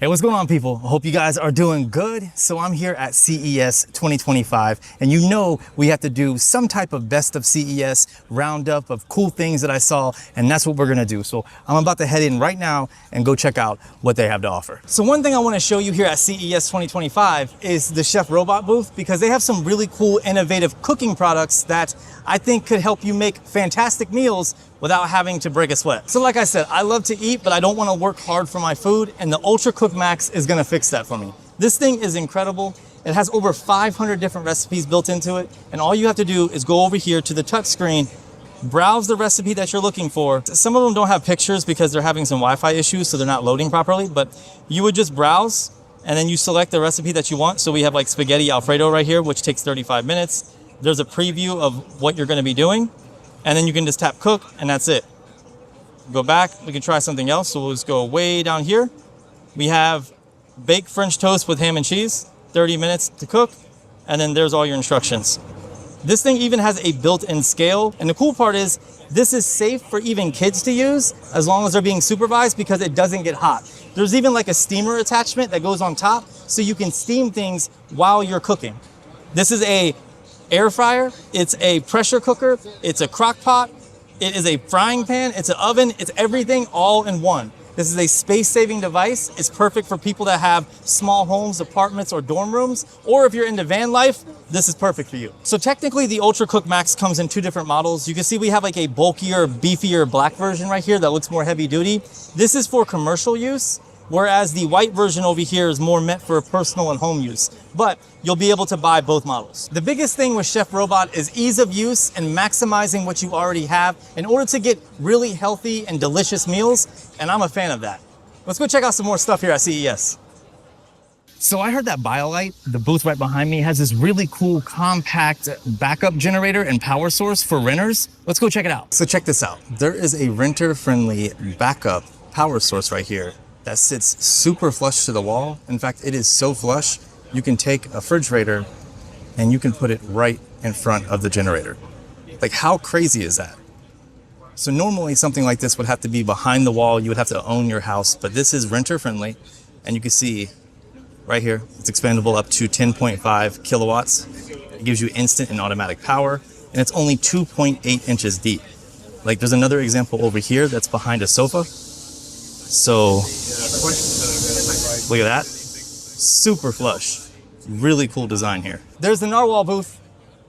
Hey, what's going on, people? I hope you guys are doing good. So I'm here at CES 2025, and you know we have to do some type of best of CES roundup of cool things that I saw, and that's what we're gonna do. So I'm about to head in right now and go check out what they have to offer. So one thing I wanna show you here at CES 2025 is the Chefrobot booth, because they have some really cool, innovative cooking products that I think could help you make fantastic meals without having to break a sweat. So like I said, I love to eat, but I don't wanna work hard for my food, and the Ultracook Max is gonna fix that for me. This thing is incredible. It has over 500 different recipes built into it, and all you have to do is go over here to the touch screen, browse the recipe that you're looking for. Some of them don't have pictures because they're having some Wi-Fi issues, so they're not loading properly, but you would just browse, and then you select the recipe that you want. So we have like spaghetti Alfredo right here, which takes 35 minutes. There's a preview of what you're gonna be doing, and then you can just tap cook, and that's it. Go back, we can try something else. So we'll just go way down here. We have baked French toast with ham and cheese, 30 minutes to cook, and then there's all your instructions. This thing even has a built-in scale, and the cool part is this is safe for even kids to use as long as they're being supervised, because it doesn't get hot. There's even like a steamer attachment that goes on top, so you can steam things while you're cooking. This is a air fryer, it's a pressure cooker, it's a crock pot, it is a frying pan, it's an oven, it's everything all in one. This is a space-saving device. It's perfect for people that have small homes, apartments, or dorm rooms, or if you're into van life, this is perfect for you. So technically the Ultracook Max comes in two different models. You can see we have like a bulkier, beefier black version right here that looks more heavy duty. This is for commercial use, whereas the white version over here is more meant for personal and home use. But you'll be able to buy both models. The biggest thing with Chefrobot is ease of use and maximizing what you already have in order to get really healthy and delicious meals, and I'm a fan of that. Let's go check out some more stuff here at CES. So I heard that BioLite, the booth right behind me, has this really cool compact backup generator and power source for renters. Let's go check it out. So check this out. There is a renter-friendly backup power source right here that sits super flush to the wall. In fact, it is so flush, you can take a refrigerator and you can put it right in front of the generator. Like, how crazy is that? So normally something like this would have to be behind the wall. You would have to own your house, but this is renter friendly. And you can see right here, it's expandable up to 10.5 kilowatts. It gives you instant and automatic power, and it's only 2.8 inches deep. Like, there's another example over here that's behind a sofa. So look at that, super flush, really cool design here. There's the Narwal booth.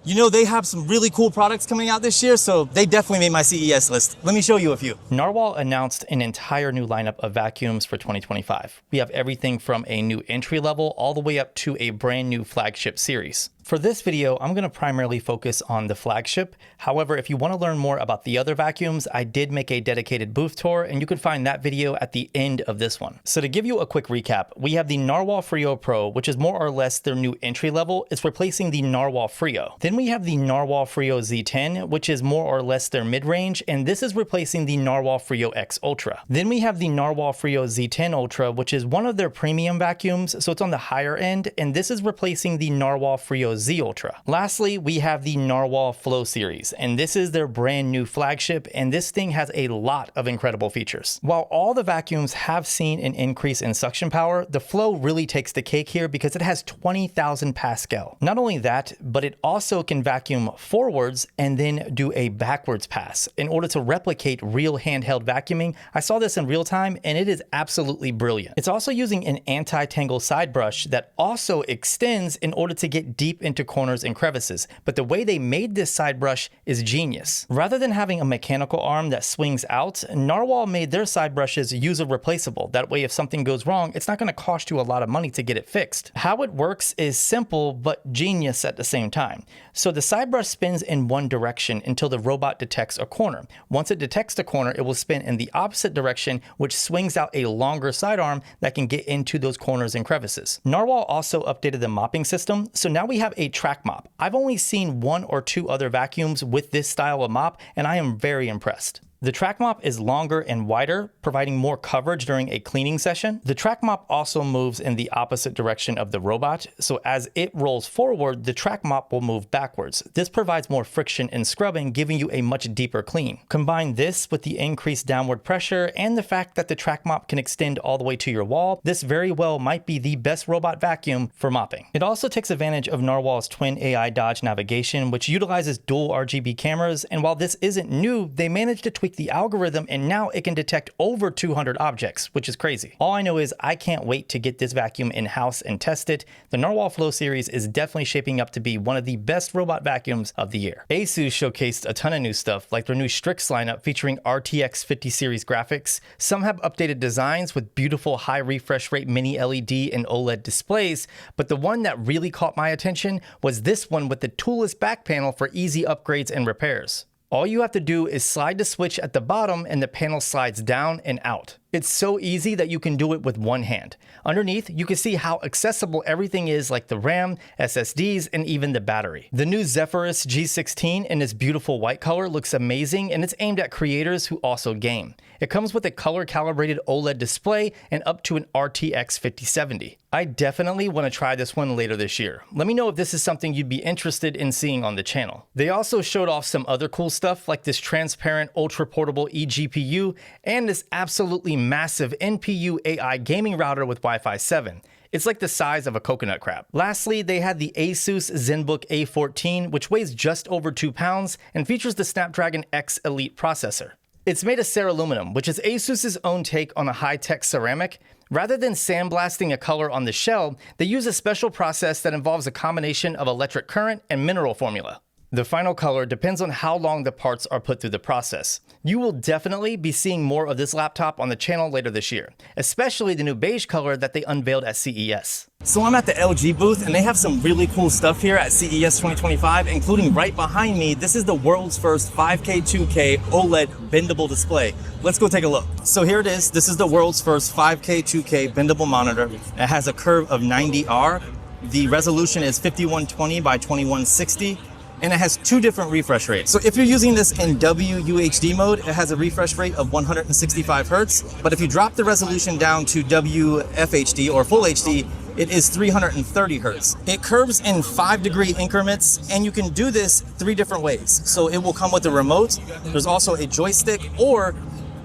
You know, they have some really cool products coming out this year, so they definitely made my CES list. Let me show you a few. Narwal announced an entire new lineup of vacuums for 2025. We have everything from a new entry level all the way up to a brand new flagship series. For this video, I'm going to primarily focus on the flagship. However, if you want to learn more about the other vacuums, I did make a dedicated booth tour, and you can find that video at the end of this one. So to give you a quick recap, we have the Narwal Frio Pro, which is more or less their new entry level. It's replacing the Narwal Frio. Then we have the Narwal Frio Z10, which is more or less their mid-range, and this is replacing the Narwal Frio X Ultra. Then we have the Narwal Frio Z10 Ultra, which is one of their premium vacuums, so it's on the higher end, and this is replacing the Narwal Frio Z Ultra. Lastly, we have the Narwal Flow series, and this is their brand new flagship, and this thing has a lot of incredible features. While all the vacuums have seen an increase in suction power, the Flow really takes the cake here because it has 20,000 Pascal. Not only that, but it also can vacuum forwards and then do a backwards pass in order to replicate real handheld vacuuming. I saw this in real time, and it is absolutely brilliant. It's also using an anti-tangle side brush that also extends in order to get deep into corners and crevices, but the way they made this side brush is genius. Rather than having a mechanical arm that swings out, Narwal made their side brushes user replaceable. That way, if something goes wrong, it's not going to cost you a lot of money to get it fixed. How it works is simple, but genius at the same time. So the side brush spins in one direction until the robot detects a corner. Once it detects the corner, it will spin in the opposite direction, which swings out a longer sidearm that can get into those corners and crevices. Narwal also updated the mopping system, so now we have a track mop. I've only seen one or two other vacuums with this style of mop, and I am very impressed. The track mop is longer and wider, providing more coverage during a cleaning session. The track mop also moves in the opposite direction of the robot, so as it rolls forward, the track mop will move backwards. This provides more friction in scrubbing, giving you a much deeper clean. Combine this with the increased downward pressure and the fact that the track mop can extend all the way to your wall, this very well might be the best robot vacuum for mopping. It also takes advantage of Narwal's twin AI dodge navigation, which utilizes dual RGB cameras, and while this isn't new, they managed to tweak the algorithm and now it can detect over 200 objects, which is crazy. All I know is I can't wait to get this vacuum in-house and test it. The Narwal Flow series is definitely shaping up to be one of the best robot vacuums of the year. Asus showcased a ton of new stuff, like their new Strix lineup featuring RTX 50 series graphics. Some have updated designs with beautiful high refresh rate mini LED and OLED displays, but the one that really caught my attention was this one with the toolless back panel for easy upgrades and repairs. All you have to do is slide the switch at the bottom and the panel slides down and out. It's so easy that you can do it with one hand. Underneath, you can see how accessible everything is, like the RAM, SSDs, and even the battery. The new Zephyrus G16 in its beautiful white color looks amazing, and it's aimed at creators who also game. It comes with a color-calibrated OLED display and up to an RTX 5070. I definitely want to try this one later this year. Let me know if this is something you'd be interested in seeing on the channel. They also showed off some other cool stuff like this transparent ultra-portable eGPU and this absolutely massive NPU AI gaming router with Wi-Fi 7. It's like the size of a coconut crab. Lastly, they had the Asus ZenBook A14, which weighs just over 2 pounds and features the Snapdragon X Elite processor. It's made of Ceraluminum, which is Asus's own take on a high-tech ceramic. Rather than sandblasting a color on the shell, they use a special process that involves a combination of electric current and mineral formula. The final color depends on how long the parts are put through the process. You will definitely be seeing more of this laptop on the channel later this year, especially the new beige color that they unveiled at CES. So I'm at the LG booth and they have some really cool stuff here at CES 2025, including right behind me. This is the world's first 5K 2K OLED bendable display. Let's go take a look. So here it is. This is the world's first 5K 2K bendable monitor. It has a curve of 90R. The resolution is 5120 by 2160. And it has 2 different refresh rates. So if you're using this in WUHD mode, it has a refresh rate of 165 Hertz. But if you drop the resolution down to WFHD or Full HD, it is 330 Hertz. It curves in 5-degree increments, and you can do this 3 different ways. So it will come with a remote. There's also a joystick, or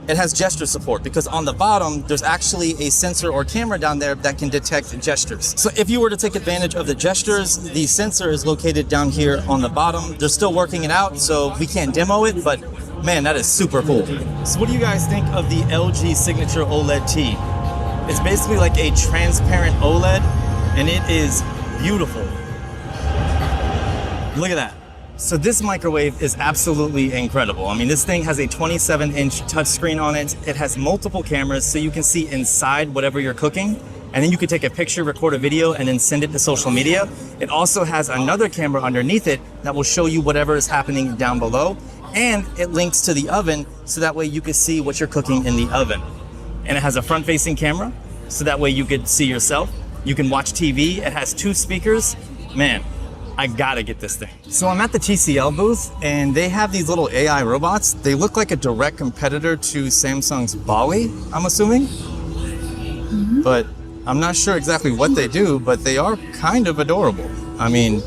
it has gesture support, because on the bottom, there's actually a sensor or camera down there that can detect gestures. So if you were to take advantage of the gestures, the sensor is located down here on the bottom. They're still working it out, so we can't demo it, but man, that is super cool. So what do you guys think of the LG Signature OLED T? It's basically like a transparent OLED, and it is beautiful. Look at that. So this microwave is absolutely incredible. I mean, this thing has a 27-inch touchscreen on it. It has multiple cameras, so you can see inside whatever you're cooking, and then you can take a picture, record a video, and then send it to social media. It also has another camera underneath it that will show you whatever is happening down below, and it links to the oven, so that way you can see what you're cooking in the oven. And it has a front-facing camera, so that way you can see yourself. You can watch TV. It has 2 speakers. Man, I gotta get this thing. So I'm at the TCL booth and they have these little AI robots. They look like a direct competitor to Samsung's Bali, I'm assuming. But I'm not sure exactly what they do, but they are kind of adorable. I mean,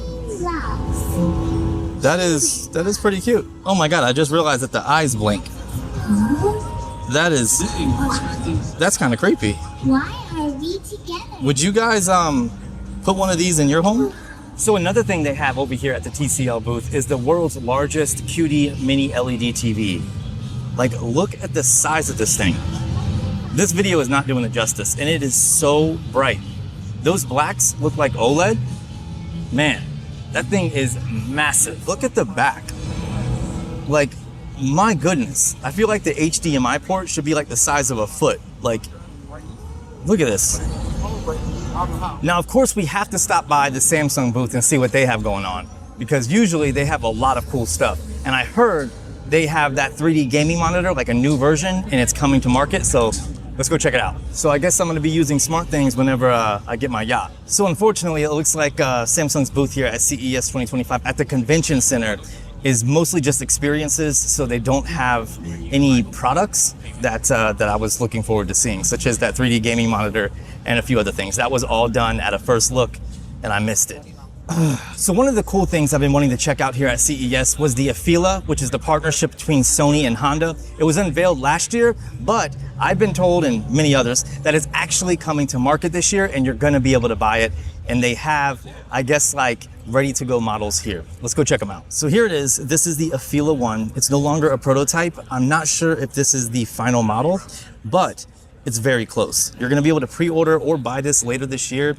that is pretty cute. Oh my God, I just realized that the eyes blink. That's kind of creepy. Why are we together? Would you guys put one of these in your home? So another thing they have over here at the TCL booth is the world's largest QD mini LED TV. Like, look at the size of this thing. This video is not doing it justice, and it is so bright. Those blacks look like OLED. Man, that thing is massive. Look at the back. Like, my goodness. I feel like the HDMI port should be like the size of a foot. Like, look at this. Now, of course, we have to stop by the Samsung booth and see what they have going on, because usually they have a lot of cool stuff. And I heard they have that 3D gaming monitor, like a new version, and it's coming to market. So let's go check it out. So I guess I'm gonna be using SmartThings whenever I get my yacht. So unfortunately, it looks like Samsung's booth here at CES 2025 at the convention center is mostly just experiences, so they don't have any products that I was looking forward to seeing, such as that 3D gaming monitor and a few other things. That was all done at a first look, and I missed it. So one of the cool things I've been wanting to check out here at CES was the Afeela, which is the partnership between Sony and Honda. It was unveiled last year, but I've been told, and many others, that it's actually coming to market this year and you're gonna be able to buy it. And they have, I guess, like ready to go models here. Let's go check them out. So here it is. This is the Afeela 1. It's no longer a prototype. I'm not sure if this is the final model, but it's very close. You're gonna be able to pre-order or buy this later this year.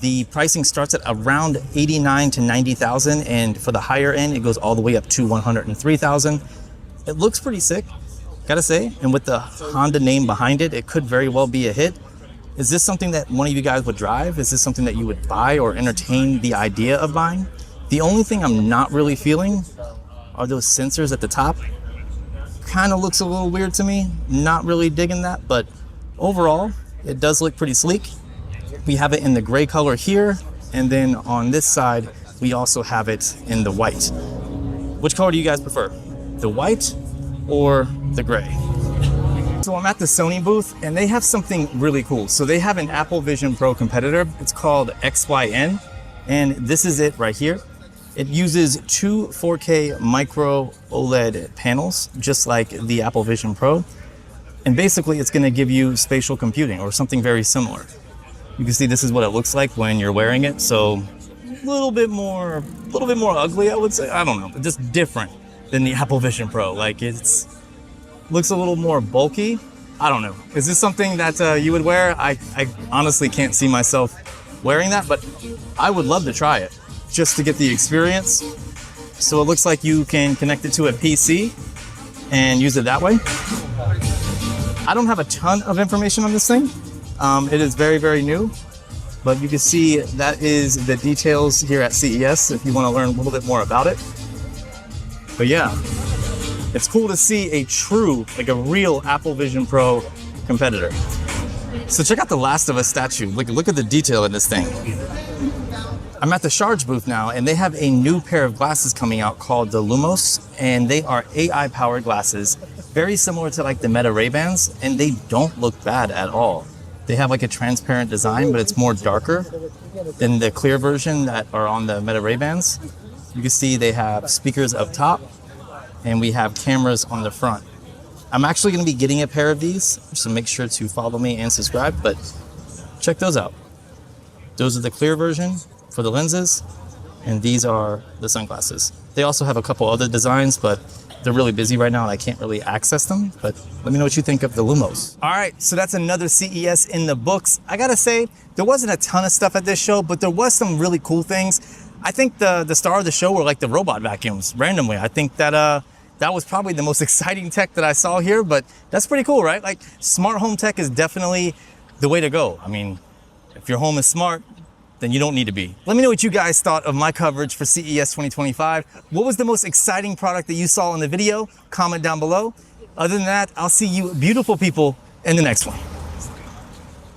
The pricing starts at around 89 to 90,000, and for the higher end, it goes all the way up to 103,000. It looks pretty sick, gotta say, and with the Honda name behind it, it could very well be a hit. Is this something that one of you guys would drive? Is this something that you would buy or entertain the idea of buying? The only thing I'm not really feeling are those sensors at the top. Kind of looks a little weird to me. Not really digging that, but overall, it does look pretty sleek. We have it in the gray color here, and then on this side, we also have it in the white. Which color do you guys prefer? The white or the gray? So I'm at the Sony booth, and they have something really cool. So they have an Apple Vision Pro competitor. It's called XYN, and this is it right here. It uses two 4K micro OLED panels, just like the Apple Vision Pro. And basically, it's gonna give you spatial computing or something very similar. You can see this is what it looks like when you're wearing it. So a little bit more ugly, I would say. I don't know, but just different than the Apple Vision Pro. Like looks a little more bulky. I don't know. Is this something that you would wear? I honestly can't see myself wearing that, but I would love to try it just to get the experience. So it looks like you can connect it to a PC and use it that way. I don't have a ton of information on this thing. It is very, very new, but you can see that is the details here at CES if you want to learn a little bit more about it. But yeah, it's cool to see a true, like a real Apple Vision Pro competitor. So check out the Last of Us statue. Look at the detail in this thing. I'm at the Sharge booth now, and they have a new pair of glasses coming out called the Loomos, and they are AI-powered glasses, very similar to like the Meta Ray-Bans, and they don't look bad at all. They have like a transparent design, but it's more darker than the clear version that are on the Meta Ray-Bans. You can see they have speakers up top, and we have cameras on the front. I'm actually gonna be getting a pair of these, so make sure to follow me and subscribe, but check those out. Those are the clear version for the lenses, and these are the sunglasses. They also have a couple other designs, but they're really busy right now and I can't really access them, but let me know what you think of the Loomos. All right, so that's another CES in the books. I gotta say, there wasn't a ton of stuff at this show, but there was some really cool things. I think the star of the show were like the robot vacuums, randomly. I think that that was probably the most exciting tech that I saw here, but that's pretty cool, right? Like smart home tech is definitely the way to go. I mean, if your home is smart, then you don't need to be. Let me know what you guys thought of my coverage for CES 2025. What was the most exciting product that you saw in the video? Comment down below. Other than that, I'll see you beautiful people in the next one.